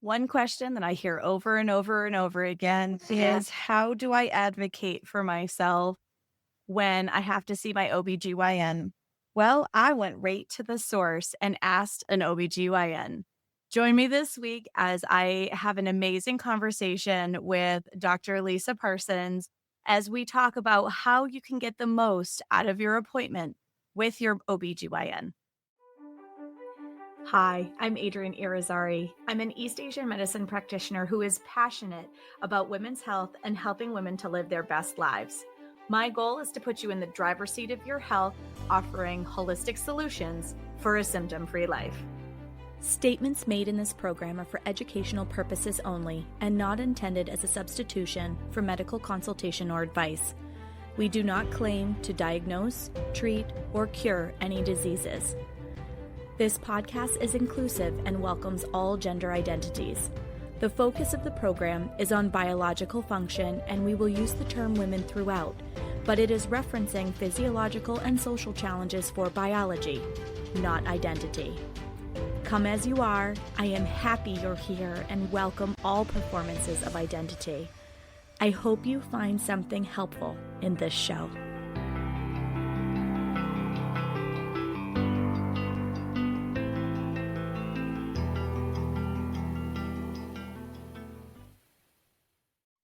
One question that I hear over and over and over again is how do I advocate for myself when I have to see my OBGYN? Well, I went right to the source and asked an OBGYN. Join me this week as I have an amazing conversation with Dr. Lisa Parsons as we talk about how you can get the most out of your appointment with your OBGYN. Hi, I'm Adrienne Irizarry. I'm an East Asian medicine practitioner who is passionate about women's health and helping women to live their best lives. My goal is to put you in the driver's seat of your health, offering holistic solutions for a symptom-free life. Statements made in this program are for educational purposes only and not intended as a substitution for medical consultation or advice. We do not claim to diagnose, treat, or cure any diseases. This podcast is inclusive and welcomes all gender identities. The focus of the program is on biological function, and we will use the term women throughout, but it is referencing physiological and social challenges for biology, not identity. Come as you are, I am happy you're here and welcome all performances of identity. I hope you find something helpful in this show.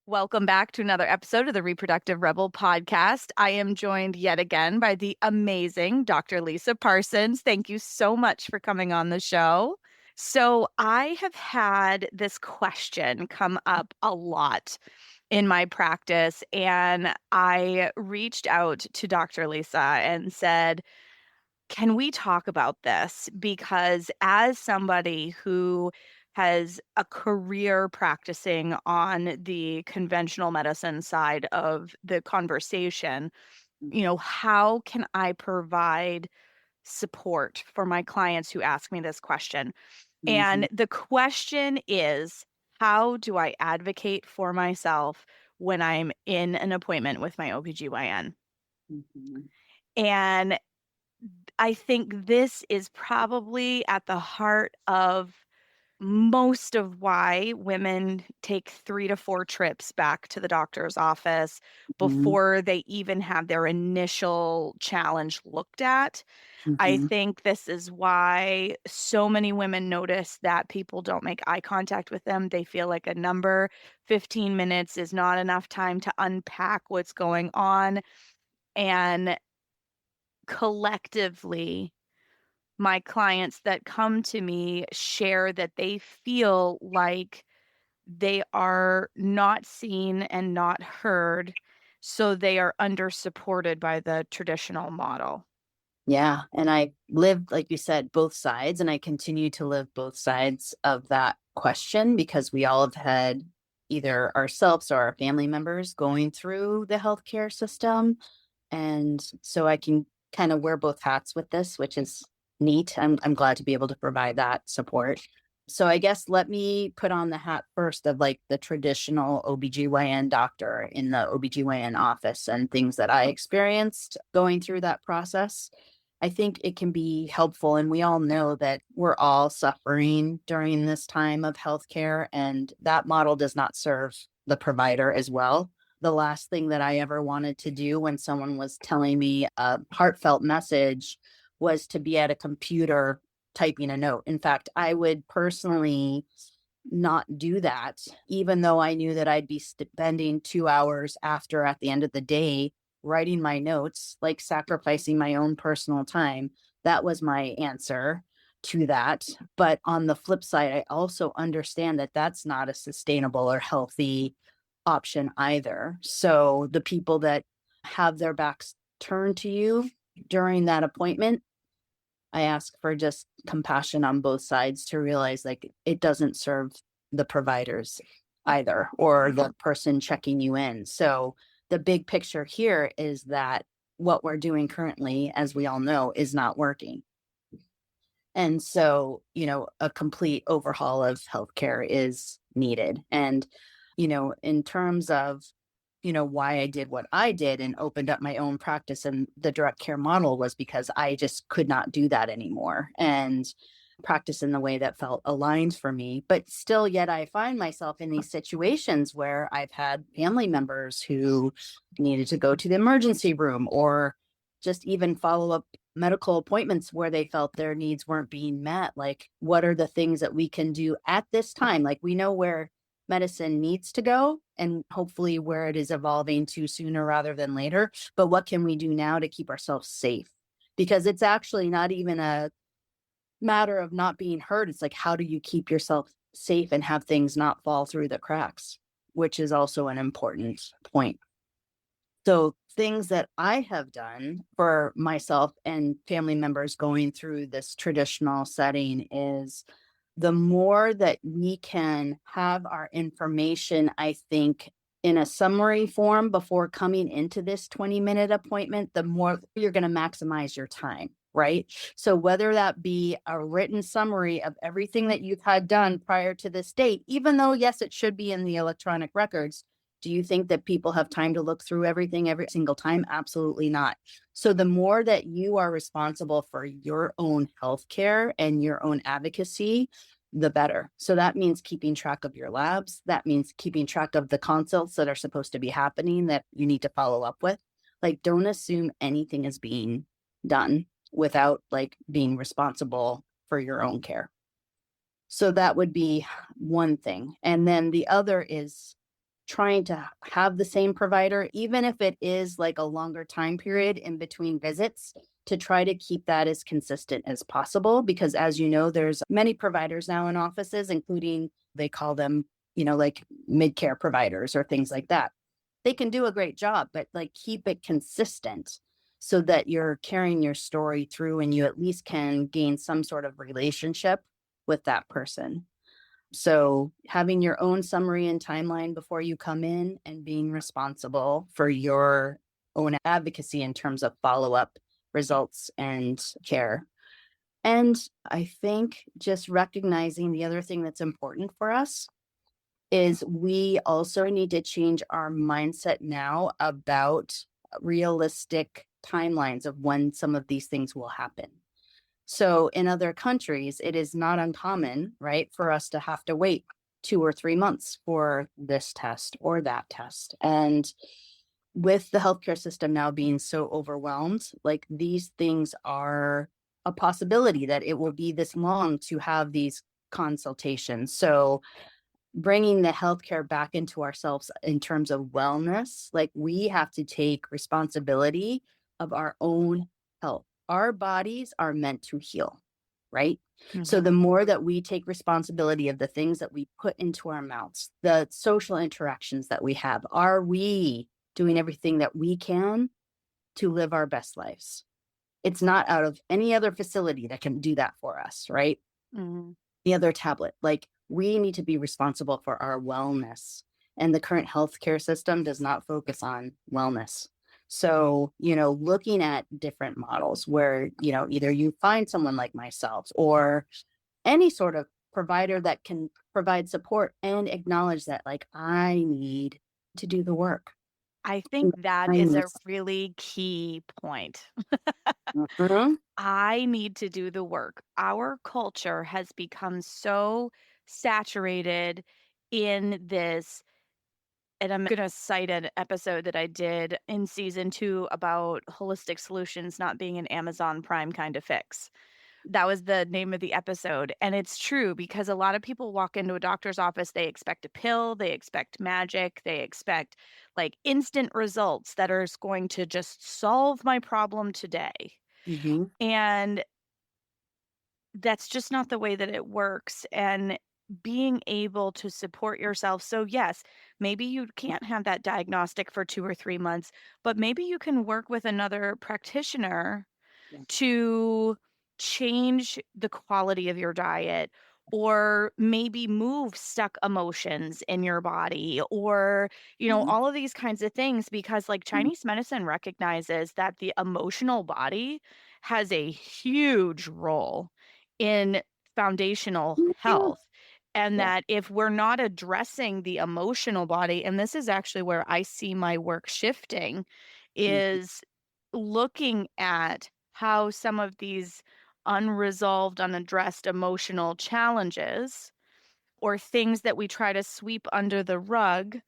Welcome back to another episode of the Reproductive Rebel podcast. I am joined yet again by the amazing Dr. Lisa Parsons. Thank you so much for coming on the show. So I have had this question come up a lot in my practice, and I reached out to Dr. Lisa and said, can we talk about this? Because as somebody who has a career practicing on the conventional medicine side of the conversation, how can I provide support for my clients who ask me this question? Mhm, And the question is, how do I advocate for myself when I'm in an appointment with my OBGYN? mhm, And I think this is probably at the heart of most of why women take 3 to 4 trips back to the doctor's office mhm, before they even have their initial challenge looked at. I mhm, think this is why so many women notice that people don't make eye contact with them. They feel like a number. 15 minutes is not enough time to unpack what's going on, and collectively my clients that come to me share that they feel like they are not seen and not heard, so they are under supported by the traditional model. Yeah, and I lived, like you said, both sides, and I continue to live both sides of that question because we all have had either ourselves or our family members going through the healthcare system. And so I can kind of wear both hats with this, which is neat. I'm glad to be able to provide that support. So I guess let me put on the hat first of like the traditional OBGYN doctor in the OBGYN office and things that I experienced going through that process. I think it can be helpful. And we all know that we're all suffering during this time of healthcare, and that model does not serve the provider as well. The last thing that I ever wanted to do when someone was telling me a heartfelt message was to be at a computer typing a note. In fact, I would personally not do that, even though I knew that I'd be spending 2 hours after at the end of the day writing my notes, like sacrificing my own personal time. That was my answer to that. But on the flip side, I also understand that that's not a sustainable or healthy option either. So the people that have their backs turned to you during that appointment, I ask for just compassion on both sides to realize like it doesn't serve the providers either or the person checking you in. So the big picture here is that what we're doing currently, as we all know, is not working. And so, a complete overhaul of healthcare is needed. And, in terms of, why I did what I did and opened up my own practice and the direct care model was because I just could not do that anymore. And practice in the way that felt aligned for me. But still, yet I find myself in these situations where I've had family members who needed to go to the emergency room or just even follow up medical appointments where they felt their needs weren't being met. Like, what are the things that we can do at this time? Like, we know where medicine needs to go and hopefully where it is evolving to sooner rather than later. But what can we do now to keep ourselves safe? Because it's actually not even a matter of not being hurt. It's like, how do you keep yourself safe and have things not fall through the cracks, which is also an important point. So, things that I have done for myself and family members going through this traditional setting is the more that we can have our information, I think, in a summary form before coming into this 20-minute appointment, the more you're going to maximize your time, right? So, whether that be a written summary of everything that you've had done prior to this date, even though, yes, it should be in the electronic records, do you think that people have time to look through everything every single time? Absolutely not. So the more that you are responsible for your own healthcare and your own advocacy, the better. So that means keeping track of your labs. That means keeping track of the consults that are supposed to be happening that you need to follow up with. Like, don't assume anything is being done without like being responsible for your own care. So that would be one thing. And then the other is trying to have the same provider, even if it is like a longer time period in between visits, to try to keep that as consistent as possible. Because as you know, there's many providers now in offices, including they call them, like mid-care providers or things like that. They can do a great job, but like keep it consistent so that you're carrying your story through and you at least can gain some sort of relationship with that person. So having your own summary and timeline before you come in and being responsible for your own advocacy in terms of follow-up results and care. And I think just recognizing the other thing that's important for us is we also need to change our mindset now about realistic timelines of when some of these things will happen. So in other countries, it is not uncommon, right, for us to have to wait 2 or 3 months for this test or that test. And with the healthcare system now being so overwhelmed, like these things are a possibility that it will be this long to have these consultations. So bringing the healthcare back into ourselves in terms of wellness, like we have to take responsibility of our own health. Our bodies are meant to heal, right? So the more that we take responsibility of the things that we put into our mouths, the social interactions that we have, are we doing everything that we can to live our best lives? It's not out of any other facility that can do that for us, right? Mm-hmm. The other tablet, like we need to be responsible for our wellness. And the current healthcare system does not focus on wellness. So, looking at different models where, either you find someone like myself or any sort of provider that can provide support and acknowledge that, like, I need to do the work. I think that I is need a really key point. Mhm. I need to do the work. Our culture has become so saturated in this. And I'm going to cite an episode that I did in season 2 about holistic solutions not being an Amazon Prime kind of fix. That was the name of the episode. And it's true because a lot of people walk into a doctor's office, they expect a pill, they expect magic, they expect like instant results that are going to just solve my problem today. Mhm. And that's just not the way that it works. And being able to support yourself. So, yes, maybe you can't have that diagnostic for 2 or 3 months, but maybe you can work with another practitioner Yeah. to change the quality of your diet or maybe move stuck emotions in your body or Mhm. all of these kinds of things because like Mhm. Chinese medicine recognizes that the emotional body has a huge role in foundational Yeah. health and Yeah. that if we're not addressing the emotional body, and this is actually where I see my work shifting, Mhm. is looking at how some of these unresolved, unaddressed emotional challenges or things that we try to sweep under the rug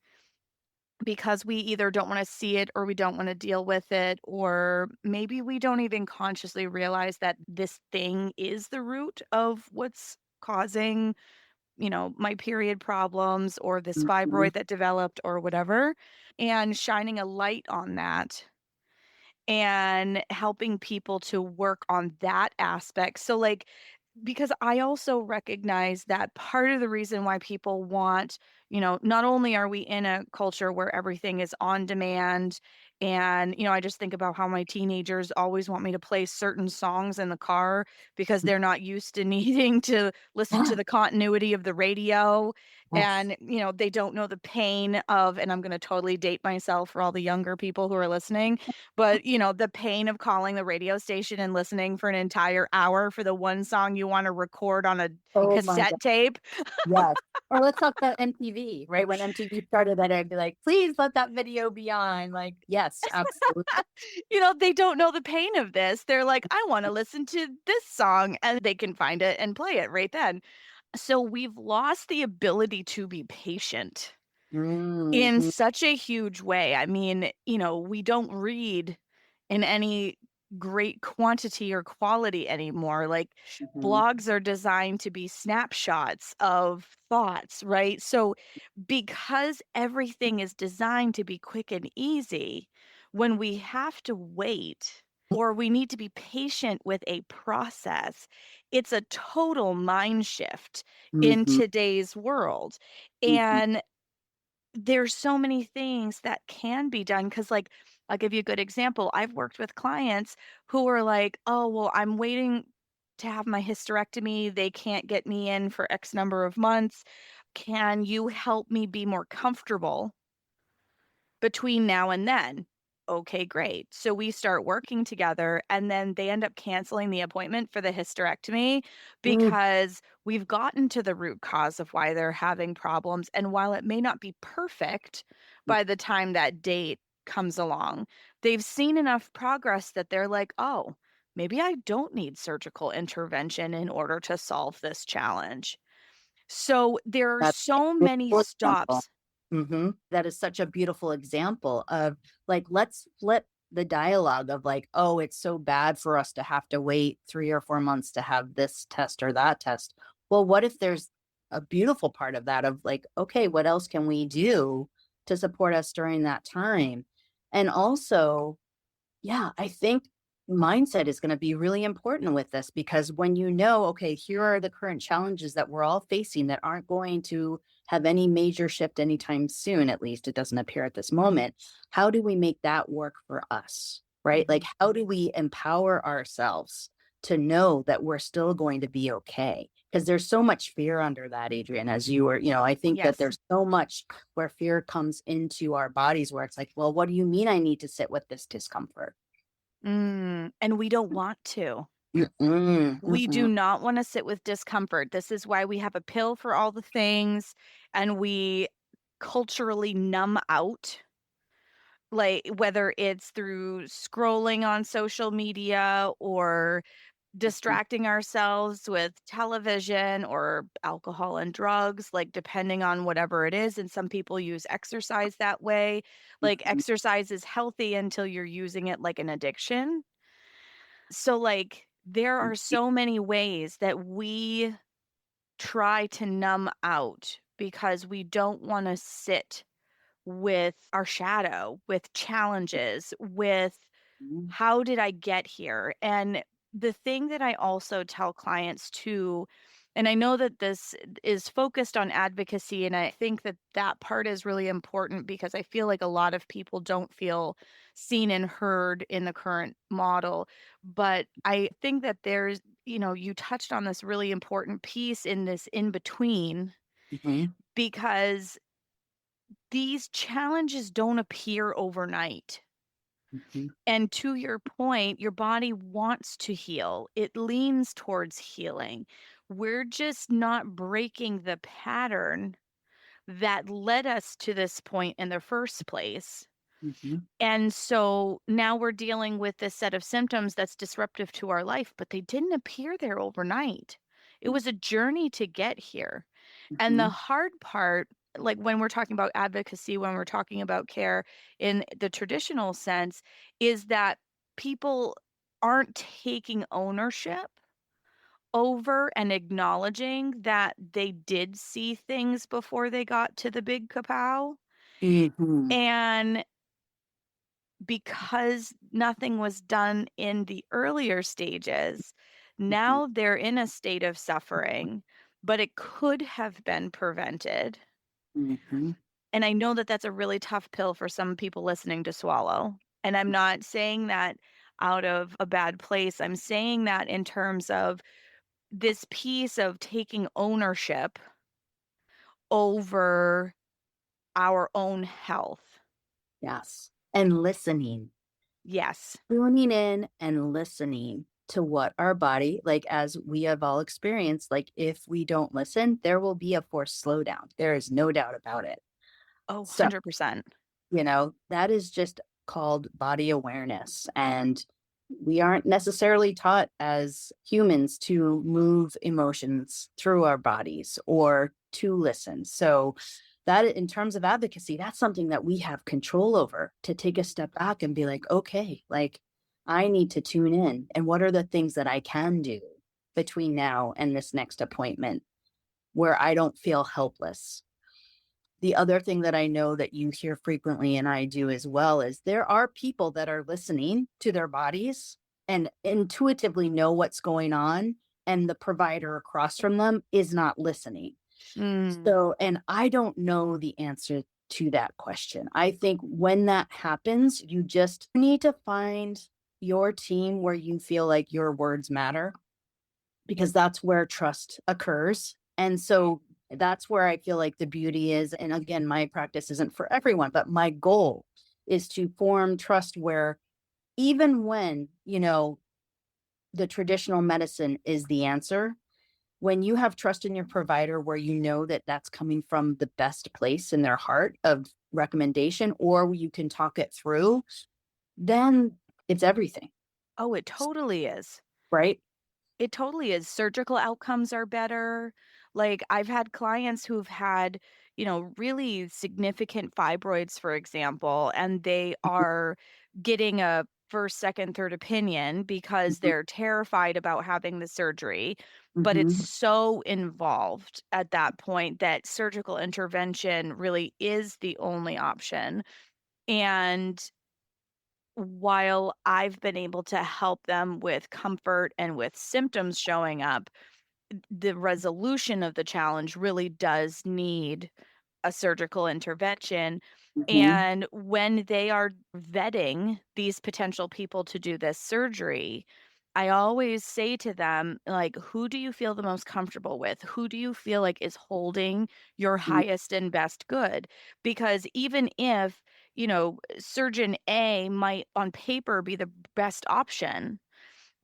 because we either don't want to see it or we don't want to deal with it, or maybe we don't even consciously realize that this thing is the root of what's causing, my period problems or this Mhm. fibroid that developed or whatever, and shining a light on that and helping people to work on that aspect. So, like, because I also recognize that part of the reason why people want, not only are we in a culture where everything is on demand, and, I just think about how my teenagers always want me to play certain songs in the car because they're not used to needing to listen to the continuity of the radio. Yes. And, they don't know the pain of, and I'm going to totally date myself for all the younger people who are listening, but, the pain of calling the radio station and listening for an entire hour for the one song you wanna record on a Oh my God. cassette tape. Yes. Or let's talk about MTV, right? When MTV started that, I'd be like, please let that video be on. Like, yes, absolutely. They don't know the pain of this. They're like, "I wanna listen to this song," and they can find it and play it right then. So we've lost the ability to be patient in Mhm. such a huge way. I mean, we don't read in any great quantity or quality anymore. Like, Mhm. blogs are designed to be snapshots of thoughts, right? So, because everything is designed to be quick and easy, when we have to wait or we need to be patient with a process, it's a total mind shift in Mhm. today's world. Mhm. And there's so many things that can be done because, like, I'll give you a good example. I've worked with clients who are like, "Oh, well, I'm waiting to have my hysterectomy. They can't get me in for X number of months. Can you help me be more comfortable between now and then?" Okay, great. So we start working together and then they end up canceling the appointment for the hysterectomy Mm. because we've gotten to the root cause of why they're having problems. And while it may not be perfect by the time that date comes along, they've seen enough progress that they're like, oh, maybe I don't need surgical intervention in order to solve this challenge. So there are That's a so many beautiful example. stops. That is such a beautiful example of like, let's flip the dialogue of like, oh, it's so bad for us to have to wait 3 or 4 months to have this test or that test. Well, what if there's a beautiful part of that of like, okay, what else can we do to support us during that time? And also, yeah, I think mindset is going to be really important with this because when you know, okay, here are the current challenges that we're all facing that aren't going to have any major shift anytime soon, at least it doesn't appear at this moment. How do we make that work for us? Right? Like, Mhm. how do we empower ourselves to know that we're still going to be okay? Because there's so much fear under that, Adrian, as you were, I think that Yes. there's so much where fear comes into our bodies where it's like, well, what do you mean I need to sit with this discomfort? And we don't want to. Mm-mm, We do mm-mm, not wanna sit with discomfort. This is why we have a pill for all the things, and we culturally numb out, like, whether it's through scrolling on social media or mhm, distracting ourselves with television or alcohol and drugs, like, depending on whatever it is, and some people use exercise that way. Like, mhm, exercise is healthy until you're using it like an addiction. So, like, there are so many ways that we try to numb out because we don't want to sit with our shadow, with challenges, with mhm, how did I get here? And the thing that I also tell clients too, and I know that this is focused on advocacy, and I think that that part is really important because I feel like a lot of people don't feel seen and heard in the current model. But I think that there's, you touched on this really important piece in this in between mhm, because these challenges don't appear overnight. mhm, And to your point, your body wants to heal. It leans towards healing. We're just not breaking the pattern that led us to this point in the first place. Mhm. And so now we're dealing with this set of symptoms that's disruptive to our life, but they didn't appear there overnight. It was a journey to get here. And the Mhm. hard part, like when we're talking about advocacy, when we're talking about care in the traditional sense, is that people aren't taking ownership over and acknowledging that they did see things before they got to the big kapow. Mhm. And because nothing was done in the earlier stages, Mhm. now they're in a state of suffering, but it could have been prevented. Mhm. And I know that that's a really tough pill for some people listening to swallow. And I'm not saying that out of a bad place. I'm saying that in terms of this piece of taking ownership over our own health. Yes. And listening. Yes. Tuning in and listening to what our body, like as we have all experienced, like if we don't listen, there will be a forced slowdown. There is no doubt about it. Oh, So, 100%. that is just called body awareness. And we aren't necessarily taught as humans to move emotions through our bodies or to listen. So, that in terms of advocacy, that's something that we have control over to take a step back and be like, okay, like I need to tune in. And what are the things that I can do between now and this next appointment where I don't feel helpless? The other thing that I know that you hear frequently, and I do as well, is there are people that are listening to their bodies and intuitively know what's going on, and the provider across from them is not listening. Mm. So, and I don't know the answer to that question. I think when that happens, you just need to find your team where you feel like your words matter because that's where trust occurs. And so that's where I feel like the beauty is. And again, my practice isn't for everyone, but my goal is to form trust where even when, the traditional medicine is the answer, when you have trust in your provider where you know that that's coming from the best place in their heart of recommendation, or you can talk it through, then it's everything, Oh, it totally is. right? It totally is. Surgical outcomes are better. Like, I've had clients who've had, really significant fibroids, for example, and they are getting a first, second, third opinion because Mhm. they're terrified about having the surgery. But it's Mhm. so involved at that point that surgical intervention really is the only option. And while I've been able to help them with comfort and with symptoms showing up, the resolution of the challenge really does need a surgical intervention. Mhm. And when they are vetting these potential people to do this surgery, I always say to them, like, who do you feel the most comfortable with? Who do you feel like is holding your Mhm. highest and best good? Because even if, surgeon A might on paper be the best option,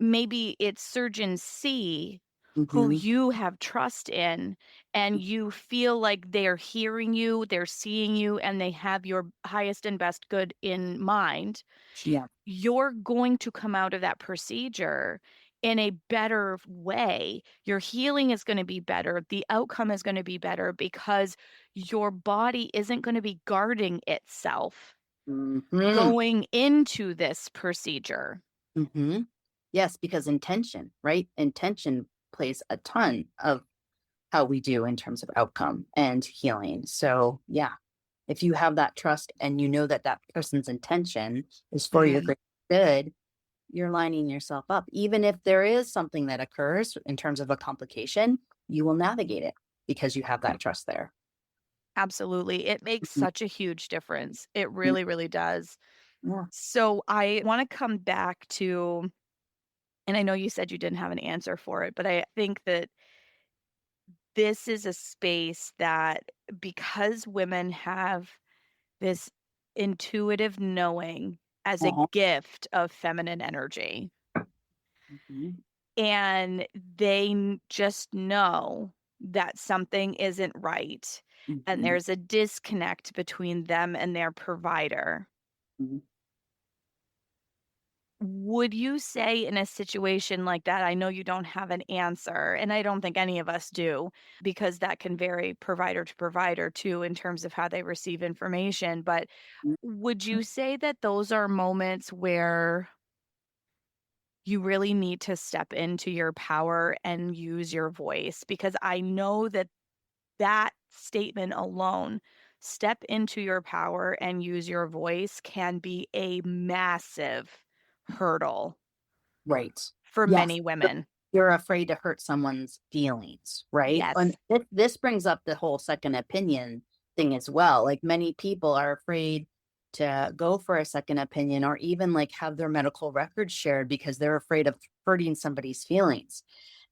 maybe it's surgeon C who Mhm. you have trust in and you feel like they're hearing you, they're seeing you, and they have your highest and best good in mind. Yeah. You're going to come out of that procedure in a better way. Your healing is going to be better. The outcome is going to be better because your body isn't going to be guarding itself Mhm. going into this procedure. Mhm. Yes, because intention, right? Intention plays a ton of how we do in terms of outcome and healing. So, yeah, if you have that trust and you know that that person's intention is for your Mhm. great good, you're lining yourself up. Even if there is something that occurs in terms of a complication, you will navigate it because you have that trust there. Absolutely. It makes Mhm. such a huge difference. It Mm. really, really does. Yeah. So I want to come back to, and I know you said you didn't have an answer for it, but I think that this is a space that because women have this intuitive knowing as a Uh-huh. gift of feminine energy, Mhm. and they just know that something isn't right, and Mhm. there's a disconnect between them and their provider. Mhm. Would you say in a situation like that, I know you don't have an answer, and I don't think any of us do, because that can vary provider to provider too in terms of how they receive information. But would you say that those are moments where you really need to step into your power and use your voice? Because I know that that statement alone, step into your power and use your voice, can be a massive hurdle Right. for Yes. many women. You're afraid to hurt someone's feelings, right? Yes. And this brings up the whole second opinion thing as well. Like many people are afraid to go for a second opinion or even like have their medical records shared because they're afraid of hurting somebody's feelings.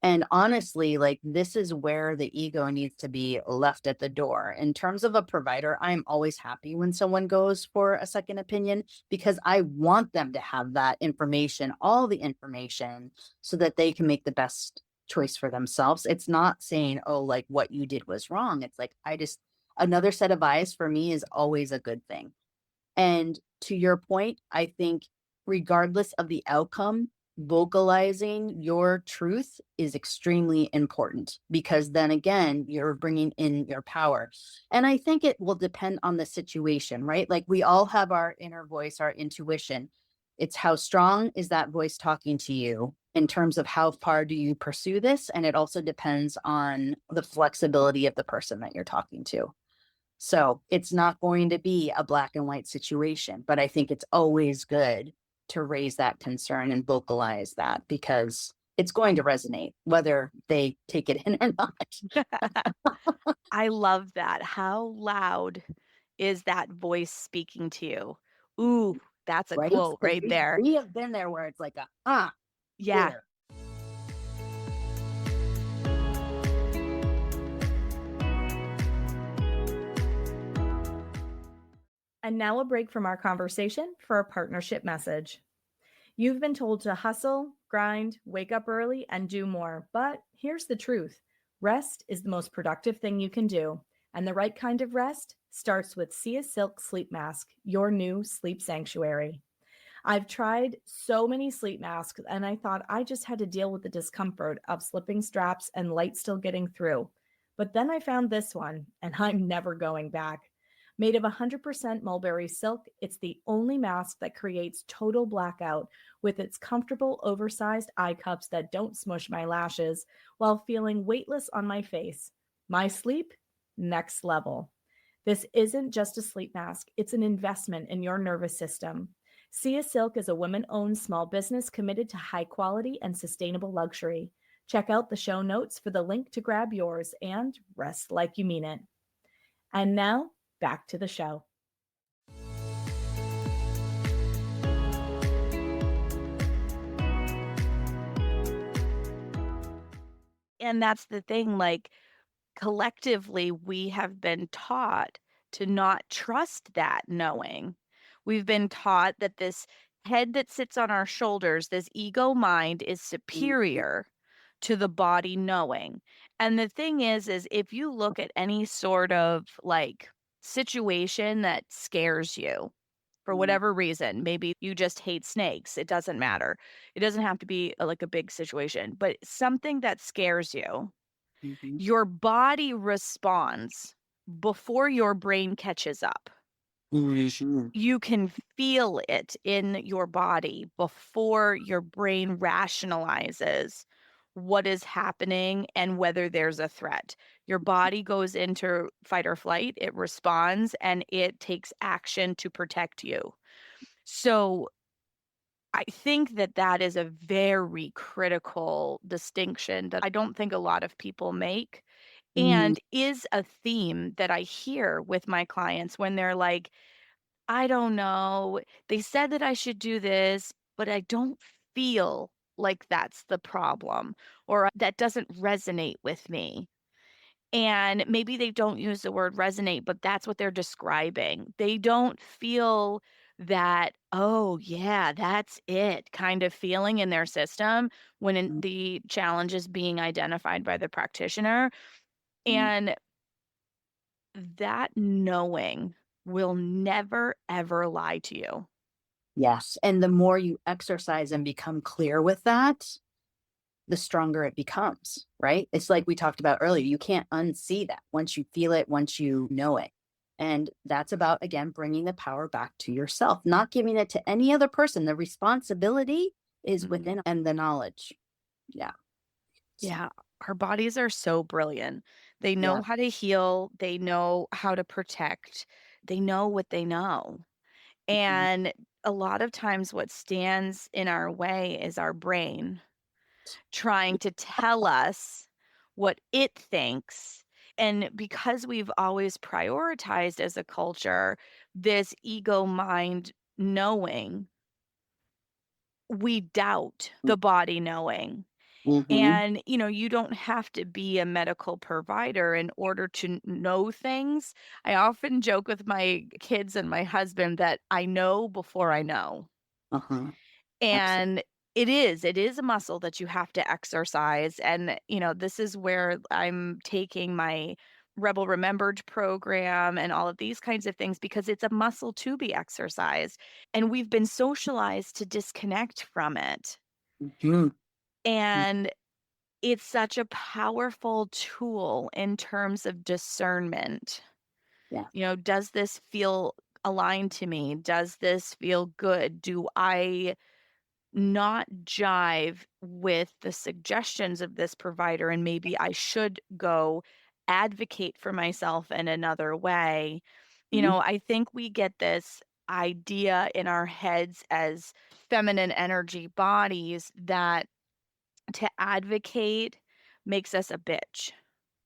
And honestly, like this is where the ego needs to be left at the door. In terms of a provider, I'm always happy when someone goes for a second opinion because I want them to have that information, all the information, so that they can make the best choice for themselves. It's not saying, oh, like what you did was wrong. It's like, another set of eyes for me is always a good thing. And to your point, I think regardless of the outcome, vocalizing your truth is extremely important because then again, you're bringing in your power. And I think it will depend on the situation, right? Like we all have our inner voice, our intuition. It's how strong is that voice talking to you in terms of how far do you pursue this? And it also depends on the flexibility of the person that you're talking to. So it's not going to be a black and white situation, but I think it's always good to raise that concern and vocalize that because it's going to resonate whether they take it in or not. I love that. How loud is that voice speaking to you? Ooh, that's a Right? quote Because right we, there. we have been there where it's like Yeah. there. And now a break from our conversation for a partnership message. You've been told to hustle, grind, wake up early, and do more. But here's the truth: rest is the most productive thing you can do. And the right kind of rest starts with Sia Silk Sleep Mask, your new sleep sanctuary. I've tried so many sleep masks, and I thought I just had to deal with the discomfort of slipping straps and light still getting through. But then I found this one, and I'm never going back. Made of 100% mulberry silk, it's the only mask that creates total blackout with its comfortable, oversized eye cups that don't smush my lashes while feeling weightless on my face. My sleep, next level. This isn't just a sleep mask, it's an investment in your nervous system. Sia Silk is a women owned small business committed to high quality and sustainable luxury. Check out the show notes for the link to grab yours and rest like you mean it. And now, back to the show. And that's the thing, like, collectively, we have been taught to not trust that knowing. We've been taught that this head that sits on our shoulders, this ego mind, is Mhm, superior to the body knowing. And the thing is if you look at any sort of like situation that scares you for mhm, whatever reason, maybe you just hate snakes, it doesn't matter. It doesn't have to be like a big situation, but something that scares you, mhm, your body responds before your brain catches up. mhm, You can feel it in your body before your brain rationalizes what is happening and whether there's a threat. Your body goes into fight or flight, it responds, and it takes action to protect you. So I think that that is a very critical distinction that I don't think a lot of people make, mhm, and is a theme that I hear with my clients when they're like, I don't know, they said that I should do this, but I don't feel like that's the problem, or that doesn't resonate with me. And maybe they don't use the word resonate, but that's what they're describing. They don't feel that, oh, yeah, that's it kind of feeling in their system when the challenge is being identified by the practitioner. mhm. And that knowing will never, ever lie to you. Yes. And the more you exercise and become clear with that, the stronger it becomes, right? It's like we talked about earlier. You can't unsee that once you feel it, once you know it. And that's about, again, bringing the power back to yourself, not giving it to any other person. The responsibility is Mhm. within and the knowledge. Yeah. Yeah, our bodies are so brilliant. They Yeah. know how to heal, they know how to protect, they know what they know. Mhm. And a lot of times, what stands in our way is our brain trying to tell us what it thinks. And because we've always prioritized as a culture this ego mind knowing, we doubt the body knowing. Mhm. And, you don't have to be a medical provider in order to know things. I often joke with my kids and my husband that I know before I know. Uh-huh. Absolutely. And it is a muscle that you have to exercise. And, this is where I'm taking my Rebel Remembered program and all of these kinds of things because it's a muscle to be exercised. And we've been socialized to disconnect from it. Mhm. Mm. And it's such a powerful tool in terms of discernment. Yeah. Does this feel aligned to me? Does this feel good? Do I not jive with the suggestions of this provider and maybe I should go advocate for myself in another way? Mhm. I think we get this idea in our heads as feminine energy bodies that to advocate makes us a bitch.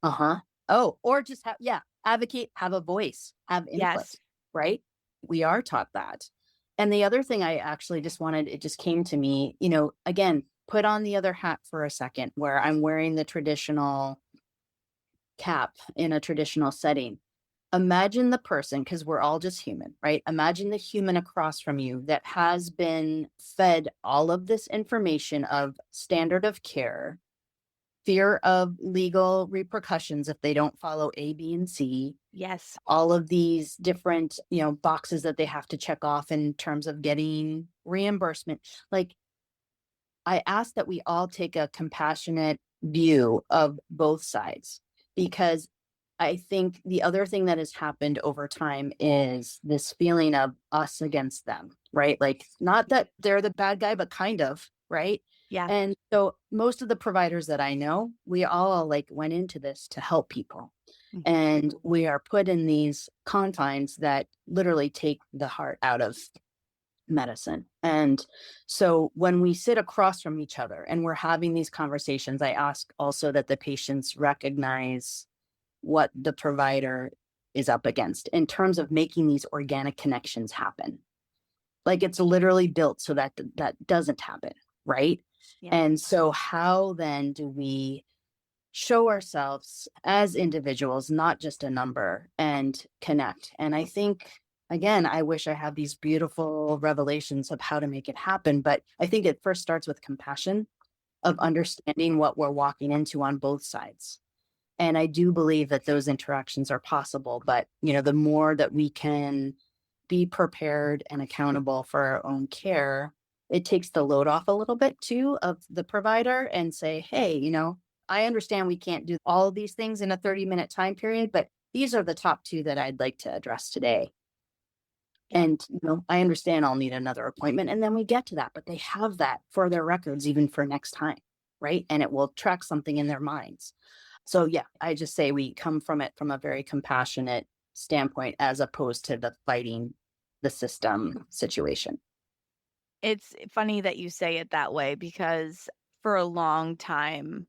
Uh-huh. Oh, or just have, yeah, advocate, have a voice, have input, Yes. right? We are taught that. And the other thing I actually just wanted, it just came to me, again, put on the other hat for a second where I'm wearing the traditional cap in a traditional setting. Imagine the person, because we're all just human, right? Imagine the human across from you that has been fed all of this information of standard of care, fear of legal repercussions if they don't follow A, B, and C, Yes. all of these different, boxes that they have to check off in terms of getting reimbursement. Like, I ask that we all take a compassionate view of both sides because I think the other thing that has happened over time is this feeling of us against them, right? Like, not that they're the bad guy, but kind of, right? Yeah. And so most of the providers that I know, we all like went into this to help people. Mhm. And we are put in these confines that literally take the heart out of medicine. And so when we sit across from each other and we're having these conversations, I ask also that the patients recognize what the provider is up against in terms of making these organic connections happen. Like, it's literally built so that that doesn't happen, right? Yeah. And so how then do we show ourselves as individuals, not just a number, and connect? And I think, again, I wish I had these beautiful revelations of how to make it happen. But I think it first starts with compassion of understanding what we're walking into on both sides. And I do believe that those interactions are possible. But, the more that we can be prepared and accountable for our own care, it takes the load off a little bit too of the provider and say, hey, I understand we can't do all of these things in a 30-minute time period, but these are the top two that I'd like to address today. Yeah. And, I understand I'll need another appointment. And then we get to that, but they have that for their records, even for next time. Right. And it will track something in their minds. So, yeah, I just say we come from it from a very compassionate standpoint as opposed to the fighting the system situation. It's funny that you say it that way because for a long time,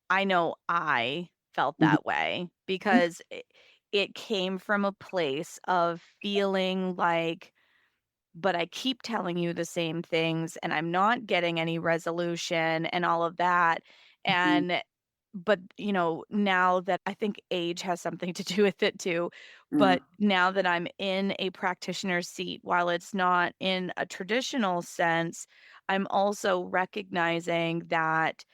I know I felt Mhm. that way because it came from a place of feeling like, but I keep telling you the same things and I'm not getting any resolution and all of that. Mhm. And but now that I think age has something to do with it too, Mm. but now that I'm in a practitioner's seat, while it's not in a traditional sense, I'm also recognizing that,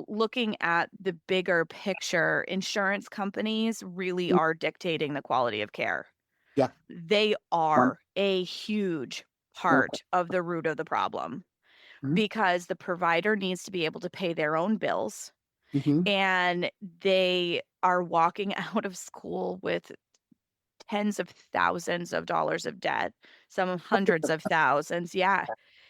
looking at the bigger picture, insurance companies really Mm. are dictating the quality of care. Yeah. They One. are a huge No part of the root of the problem question. because the provider needs to be able to pay their own bills, Mhm. and they are walking out of school with tens of thousands of dollars of debt, some hundreds of thousands. Yeah.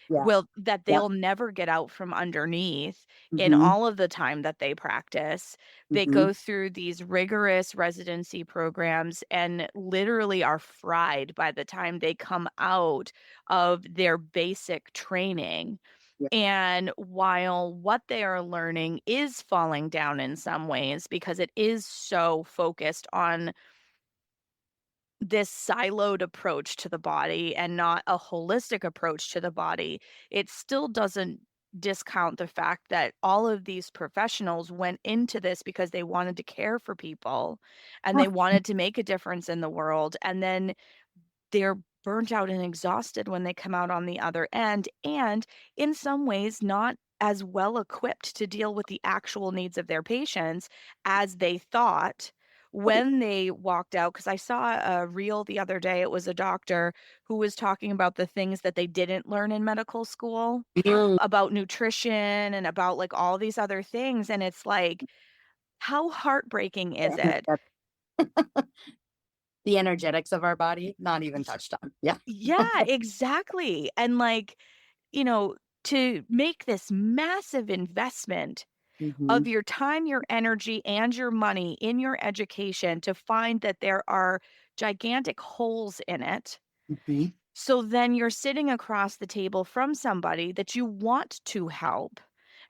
Yeah. Well, that Yeah. they'll never get out from underneath in Mhm. all of the time that they practice. They Mhm. go through these rigorous residency programs and literally are fried by the time they come out of their basic training. Yeah. And while what they are learning is falling down in some ways because it is so focused on this siloed approach to the body and not a holistic approach to the body, it still doesn't discount the fact that all of these professionals went into this because they wanted to care for people and they Huh. wanted to make a difference in the world. And then they're burnt out and exhausted when they come out on the other end, and in some ways, not as well equipped to deal with the actual needs of their patients as they thought Right. when they walked out. Because I saw a reel the other day, it was a doctor who was talking about the things that they didn't learn in medical school Mm. about nutrition and about like all these other things. And it's like, how heartbreaking is it? The energetics of our body, not even touched on. Yeah. Yeah, exactly. And like, you know, to make this massive investment of Mhm. your time, your energy, and your money in your education to find that there are gigantic holes in it. Mhm. So then you're sitting across the table from somebody that you want to help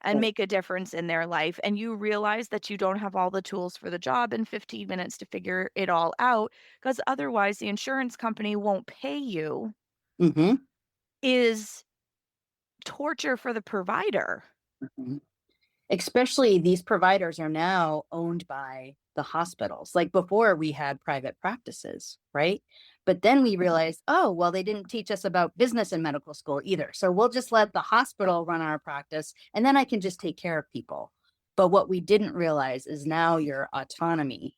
and Right. make a difference in their life. And you realize that you don't have all the tools for the job in 15 minutes to figure it all out because otherwise the insurance company won't pay you Mhm. is torture for the provider. Mhm. Especially these providers are now owned by the hospitals. Like before, we had private practices, right? But then we realized, oh, well, they didn't teach us about business in medical school either. So we'll just let the hospital run our practice and then I can just take care of people. But what we didn't realize is now your autonomy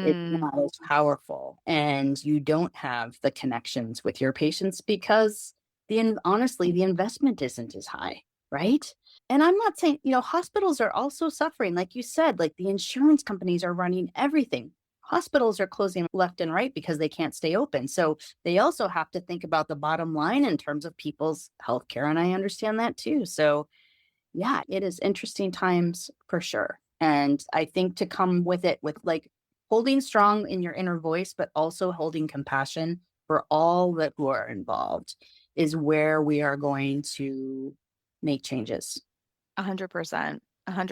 is Mm, not as powerful and you don't have the connections with your patients because honestly, the investment isn't as high, right? And I'm not saying, hospitals are also suffering. Like you said, like the insurance companies are running everything. Hospitals are closing left and right because they can't stay open. So they also have to think about the bottom line in terms of people's healthcare. And I understand that too. So yeah, it is interesting times for sure. And I think to come with it with like holding strong in your inner voice, but also holding compassion for all that who are involved is where we are going to make changes. 100%.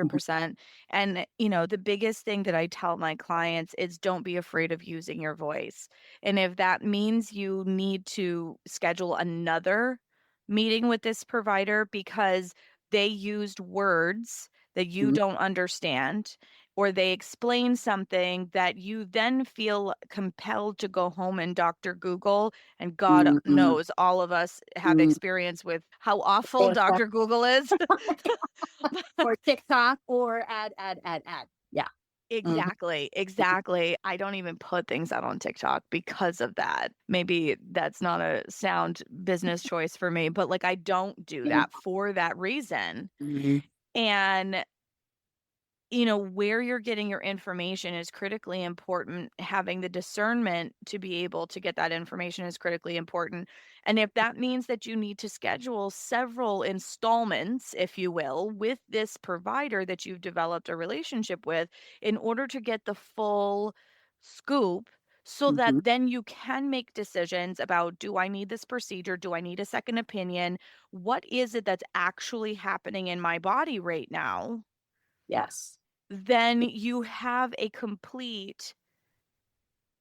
Mhm. 100%. And, the biggest thing that I tell my clients is don't be afraid of using your voice. And if that means you need to schedule another meeting with this provider because they used words that you Mhm. don't understand, or they explain something that you then feel compelled to go home and Dr. Google, and God Mhm. knows all of us have Mhm. experience with how awful Or Dr. Google is. or TikTok or add. Yeah. Mhm. Exactly, exactly. I don't even put things out on TikTok because of that. Maybe that's not a sound business choice for me, but, like, I don't do Yeah. that for that reason. Mhm. And where you're getting your information is critically important. Having the discernment to be able to get that information is critically important. And if that means that you need to schedule several installments, if you will, with this provider that you've developed a relationship with in order to get the full scoop, so that Mhm. then you can make decisions about, do I need this procedure? Do I need a second opinion? What is it that's actually happening in my body right now? Yes. Then you have a complete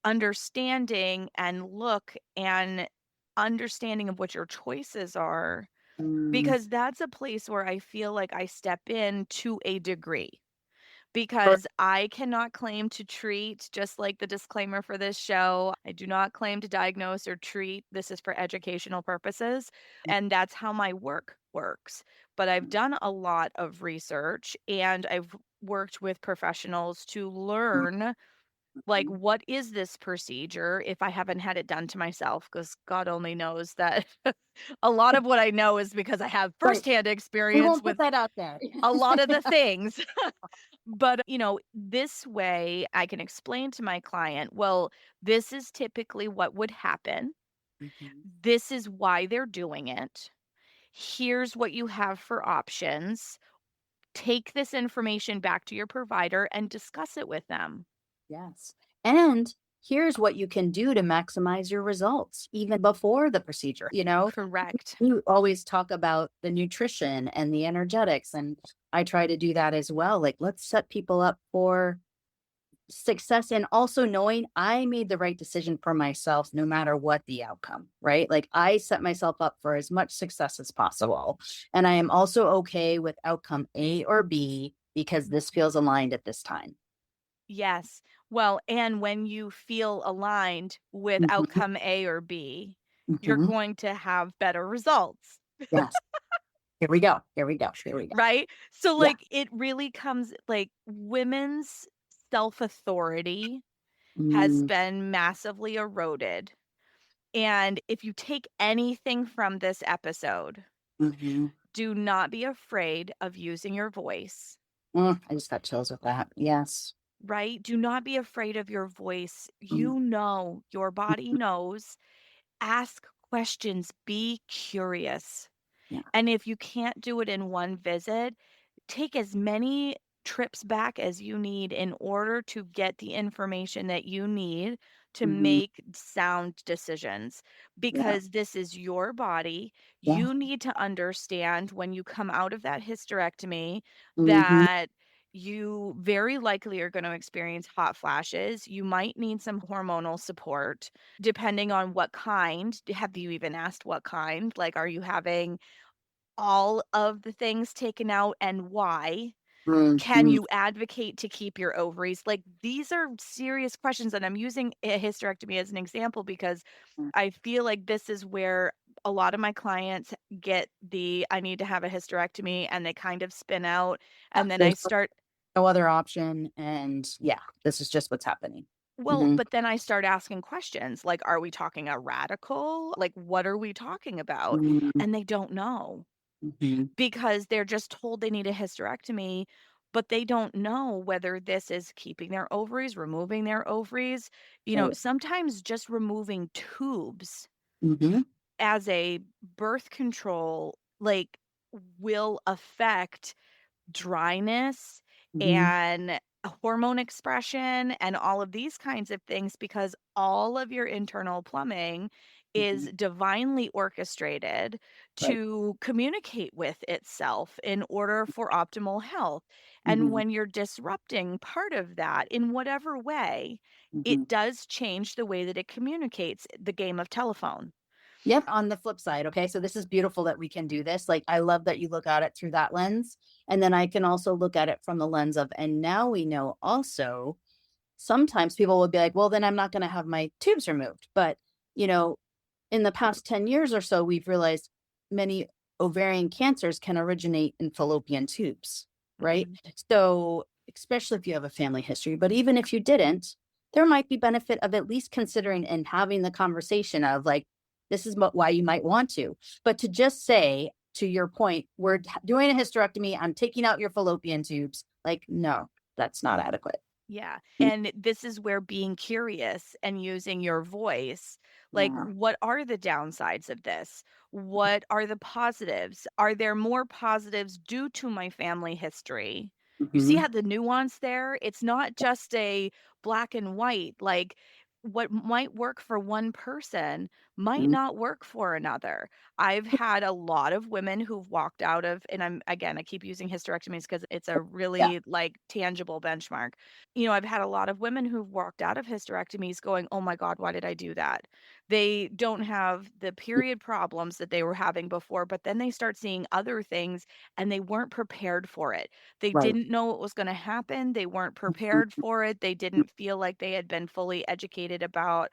understanding and look and understanding of what your choices are, Mm. because that's a place where I feel like I step in to a degree. For Because I cannot claim to treat, just like the disclaimer for this show, I do not claim to diagnose or treat. This is for educational purposes. And that's how my work works. But I've done a lot of research and I've worked with professionals to learn Like, what is this procedure if I haven't had it done to myself? Because God only knows that a lot of what I know is because I have Right. firsthand We experience won't with put that out there. a lot of the things. But, this way I can explain to my client, well, this is typically what would happen. Mhm. This is why they're doing it. Here's what you have for options. Take this information back to your provider and discuss it with them. Yes. And here's what you can do to maximize your results even before the procedure. Correct. You always talk about the nutrition and the energetics, and I try to do that as well. Like, let's set people up for success and also knowing I made the right decision for myself no matter what the outcome, right? Like, I set myself up for as much success as possible. And I am also okay with outcome A or B because this feels aligned at this time. Yes. Well, and when you feel aligned with Mhm, outcome A or B, you're mhm. going to have better results, Yes. Here we go. Here we go. Here we go. right? So, Yeah. like, it really comes like women's self authority has Mm, been massively eroded. And if you take anything from this episode, mhm. do not be afraid of using your voice, I just got chills with that. Yes. right? Do not be afraid of your voice. Mm, Your body mhm. knows. Ask questions, be curious. Yeah. And if you can't do it in one visit, take as many trips back as you need in order to get the information that you need to Mhm. make sound decisions Yeah. because this is your body. Yeah. You need to understand when you come out of that hysterectomy Mhm. that you very likely are going to experience hot flashes. You might need some hormonal support depending on what kind. Have you even asked what kind? Like, are you having all of the things taken out and why? Can Mhm. you advocate to keep your ovaries? Like, these are serious questions, and I'm using a hysterectomy as an example because Mm. I feel like this is where a lot of my clients get I need to have a hysterectomy, and they kind of spin out, Yeah. and then I There's start no other option. And yeah, this is just what's happening. well, Mhm. but then I start asking questions like, "Are we talking a radical? Like, what are we talking about?" Mhm. And they don't know. Mhm. Because they're just told they need a hysterectomy, but they don't know whether this is keeping their ovaries, removing their ovaries. Right. Sometimes just removing tubes Mhm. as a birth control, like, will affect dryness Mhm. and hormone expression and all of these kinds of things because all of your internal plumbing Mhm. is divinely orchestrated Right. to communicate with itself in order for optimal health. And Mhm. when you're disrupting part of that in whatever way, Mhm. it does change the way that it communicates the game of telephone. Yep. On the flip side, okay. So this is beautiful that we can do this. Like, I love that you look at it through that lens. And then I can also look at it from the lens of, and now we know also sometimes people will be like, well, then I'm not going to have my tubes removed. But, you know, in the past 10 years or so, we've realized many ovarian cancers can originate in fallopian tubes, right? Mhm. So, especially if you have a family history, but even if you didn't, there might be benefit of at least considering and having the conversation of like, this is why you might want to. But to just say, to your point, we're doing a hysterectomy, I'm taking out your fallopian tubes. Like, no, that's not adequate. Yeah. And this is where being curious and using your voice, like, Yeah. what are the downsides of this? What are the positives? Are there more positives due to my family history? You see Mhm. how the nuance there? It's not just a black and white. Like, what might work for one person might Mhm. not work for another. I've had a lot of women who've walked out of, and I keep using hysterectomies because it's a Yeah. really like tangible benchmark. I've had a lot of women who've walked out of hysterectomies going, "Oh my god, why did I do that?" They don't have the period problems that they were having before, but then they start seeing other things and they weren't prepared for it. They Right. didn't know what was gonna happen, they weren't Mhm. prepared for it, they didn't feel like they had been fully educated about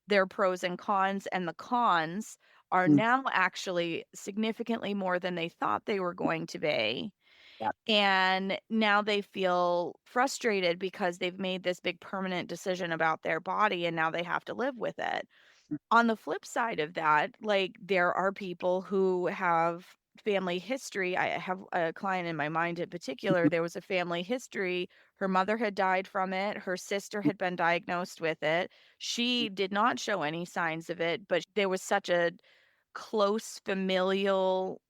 their pros and cons, and the cons are Mhm. now actually significantly more than they thought they were going to be. Yeah. And now they feel frustrated because they've made this big permanent decision about their body and now they have to live with it. On the flip side of that, like, there are people who have family history. I have a client in my mind in particular. Mhm. There was a family history. Her mother had died from it. Her sister had been diagnosed with it. She did not show any signs of it, but there was such a close familial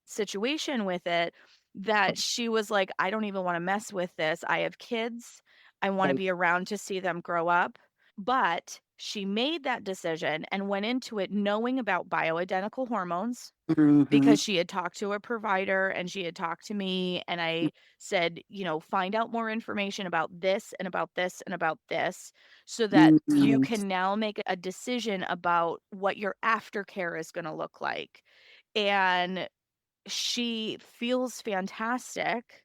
situation with it that she was like, "I don't even wanna mess with this. I have kids. I wanna Right. be around to see them grow up." But she made that decision and went into it knowing about bioidentical hormones Mhm. because she had talked to a provider and she had talked to me, and I said, "Find out more information about this and about this and about this so that you Mhm. can now make a decision about what your aftercare is gonna look like." And she feels fantastic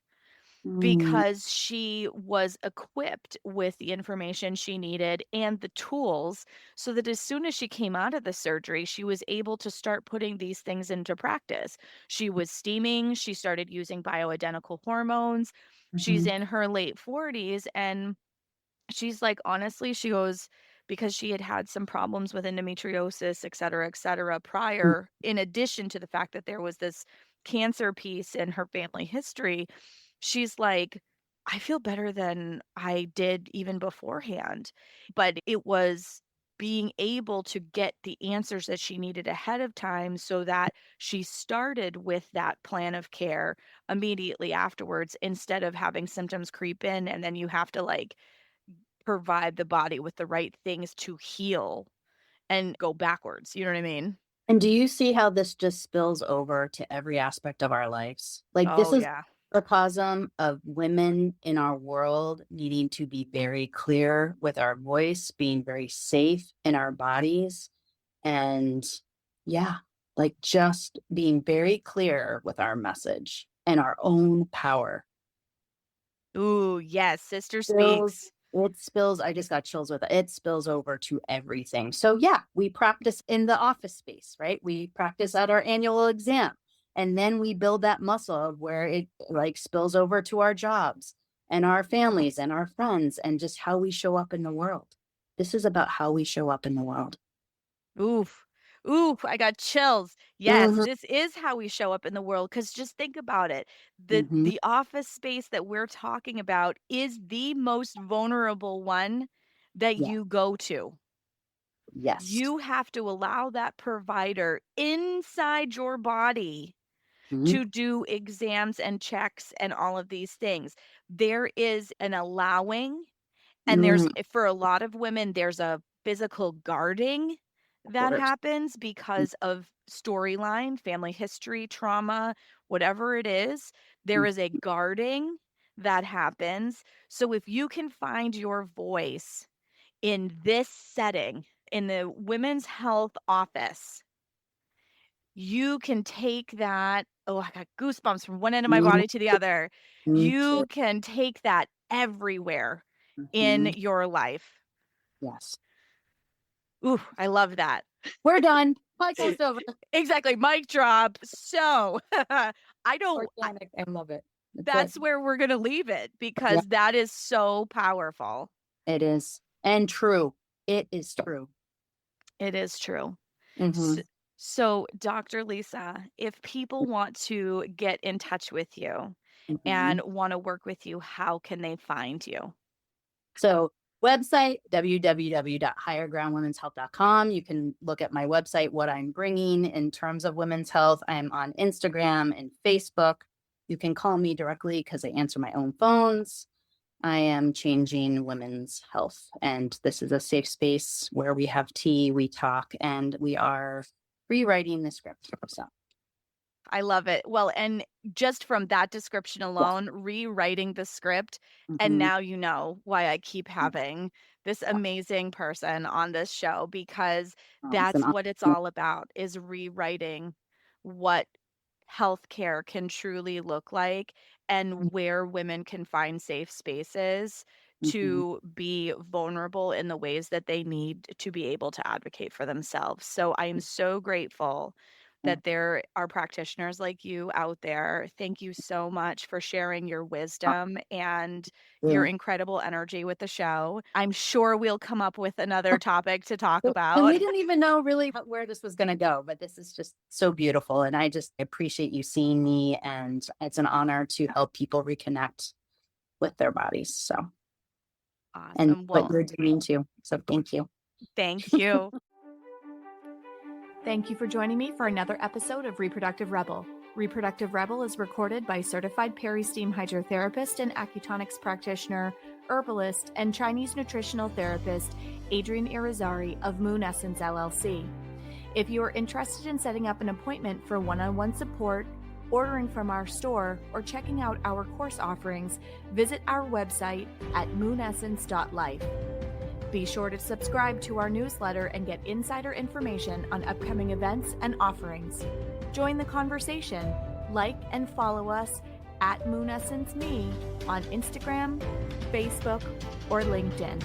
Mhm. because she was equipped with the information she needed and the tools so that as soon as she came out of the surgery, she was able to start putting these things into practice. She was steaming, she started using bioidentical hormones. She's Mhm. in her late 40s and she's like, honestly, she goes, because she had had some problems with endometriosis, et cetera, Mhm. prior, in addition to the fact that there was this cancer piece in her family history, she's like, I feel better than I did even beforehand. But it was being able to get the answers that she needed ahead of time so that she started with that plan of care immediately afterwards instead of having symptoms creep in and then you have to like provide the body with the right things to heal and go backwards, you know what I mean? And do you see how this just spills over to every aspect of our lives? Like, this Oh, is yeah. a microcosm of women in our world needing to be very clear with our voice, being very safe in our bodies, and yeah, like just being very clear with our message and our own power. Ooh, yes, sister Spills speaks. it spills I just got chills with it. It spills over to everything. So yeah, we practice in the office space, right? We practice at our annual exam. And then we build that muscle of where it like spills over to our jobs and our families and our friends and just how we show up in the world. This is about how we show up in the world. Oof. Oof, I got chills. Yes, Mhm. this is how we show up in the world. Cause just think about it. Mhm. The office space that we're talking about is the most vulnerable one that Yeah. you go to. Yes. You have to allow that provider inside your body Mhm. to do exams and checks and all of these things. There is an allowing, and there's Mhm. for a lot of women, there's a physical guarding Of that course. happens because of storyline, family history, trauma, whatever it is. There Mhm. is a guarding that happens. So if you can find your voice in this setting, in the women's health office, you can take that oh, I got goosebumps from one end of my Mhm. body to the other. Me too. You can take that everywhere in Mhm. your life. Yes. Ooh, I love that. We're done. Podcast over. Exactly, mic drop. So, I don't I Organic. I love it. That's it. that's where we're gonna leave it Yeah, because that is so powerful. it is. And true. It is true. It is true. S Mhm. so, Dr. Lisa, if people want to get in touch with you and Mhm. wanna work with you, how can they find you? So, website www.highergroundwomenshealth.com. You can look at my website, what I'm bringing in terms of women's health. I'm on Instagram and Facebook. You can call me directly because I answer my own phones. I am changing women's health, and this is a safe space where we have tea, we talk, and we are rewriting the script. So, I love it. Well, and just from that description yeah. alone, rewriting the script, and Mhm. now you know why I keep having this amazing person on this show because Oh, it's an that's what it's honor. all about is rewriting what healthcare can truly look like and where women can find safe spaces Mhm. to be vulnerable in the ways that they need to be able to advocate for themselves. So I am so grateful that there are practitioners like you out there. Thank you so much for sharing your wisdom and your incredible energy with the show. I'm sure we'll come up with another topic to talk And about. we didn't even know really where this was going to go, but this is just so beautiful. And I just appreciate you seeing me. And it's an honor to help people reconnect with their bodies. So, and Awesome. what Well, you're doing too. So thank you. thank you. Thank you for joining me for another episode of Reproductive Rebel. Reproductive Rebel is recorded by certified peri-steam hydrotherapist and acutonics practitioner, herbalist, and Chinese nutritional therapist Adrienne Irizarry of Moon Essence LLC. If you are interested in setting up an appointment for one-on-one support, ordering from our store, or checking out our course offerings, visit our website at moonessence.life. Be sure to subscribe to our newsletter and get insider information on upcoming events and offerings. Join the conversation. Like and follow us at Moon Essence Me on Instagram, Facebook, or LinkedIn.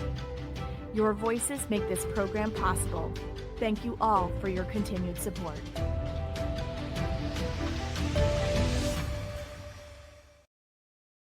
Your voices make this program possible. Thank you all for your continued support.